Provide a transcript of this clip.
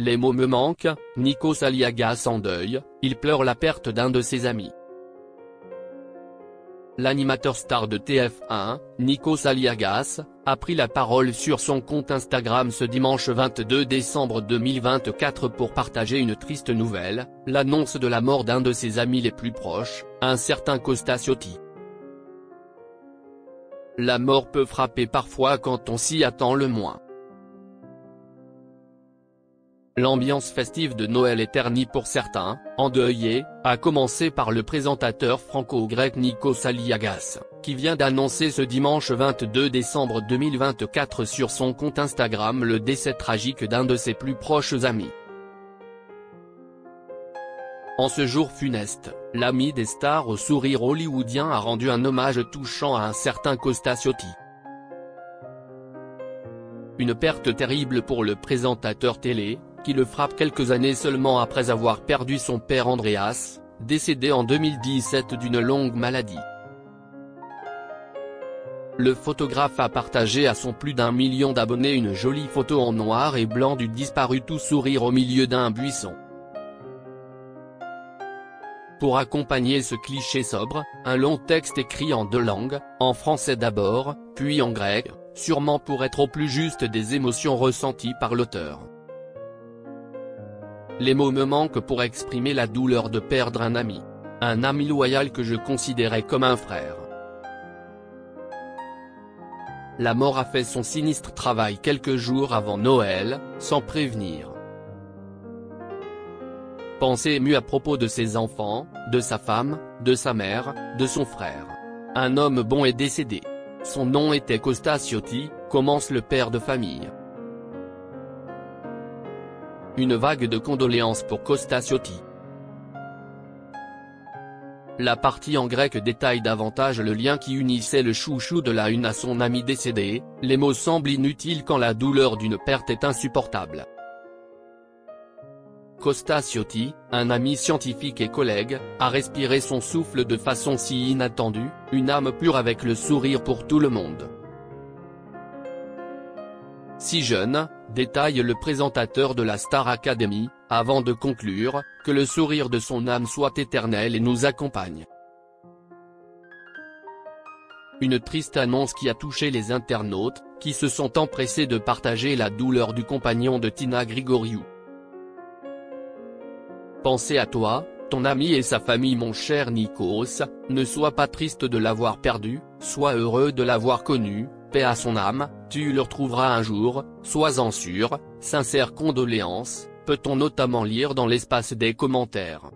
Les mots me manquent, Nikos Aliagas en deuil, il pleure la perte d'un de ses amis. L'animateur star de TF1, Nikos Aliagas, a pris la parole sur son compte Instagram ce dimanche 22 décembre 2024 pour partager une triste nouvelle, l'annonce de la mort d'un de ses amis les plus proches, un certain Kostas Siotti. La mort peut frapper parfois quand on s'y attend le moins. L'ambiance festive de Noël est ternie pour certains, endeuillés, à commencer par le présentateur franco-grec Nikos Aliagas, qui vient d'annoncer ce dimanche 22 décembre 2024 sur son compte Instagram le décès tragique d'un de ses plus proches amis. En ce jour funeste, l'ami des stars au sourire hollywoodien a rendu un hommage touchant à un certain Kostas Siotti. Une perte terrible pour le présentateur télé, qui le frappe quelques années seulement après avoir perdu son père Andreas, décédé en 2017 d'une longue maladie. Le photographe a partagé à son plus d'1 million d'abonnés une jolie photo en noir et blanc du disparu tout sourire au milieu d'un buisson. Pour accompagner ce cliché sobre, un long texte écrit en 2 langues, en français d'abord, puis en grec, sûrement pour être au plus juste des émotions ressenties par l'auteur. Les mots me manquent pour exprimer la douleur de perdre un ami loyal que je considérais comme un frère. La mort a fait son sinistre travail quelques jours avant Noël, sans prévenir. Pensée émue à propos de ses enfants, de sa femme, de sa mère, de son frère. Un homme bon est décédé. Son nom était Kostas Siotti, commence le père de famille. Une vague de condoléances pour Kostas Siotti. La partie en grec détaille davantage le lien qui unissait le chouchou de la une à son ami décédé, les mots semblent inutiles quand la douleur d'une perte est insupportable. Kostas Siotti, un ami scientifique et collègue, a respiré son souffle de façon si inattendue, une âme pure avec le sourire pour tout le monde. Si jeune, détaille le présentateur de la Star Academy, avant de conclure, que le sourire de son âme soit éternel et nous accompagne. Une triste annonce qui a touché les internautes, qui se sont empressés de partager la douleur du compagnon de Tina Grigoriou. Pensez à toi, ton ami et sa famille mon cher Nikos, ne sois pas triste de l'avoir perdu, sois heureux de l'avoir connu, paix à son âme, tu le retrouveras un jour, sois-en sûr, sincères condoléances, peut-on notamment lire dans l'espace des commentaires.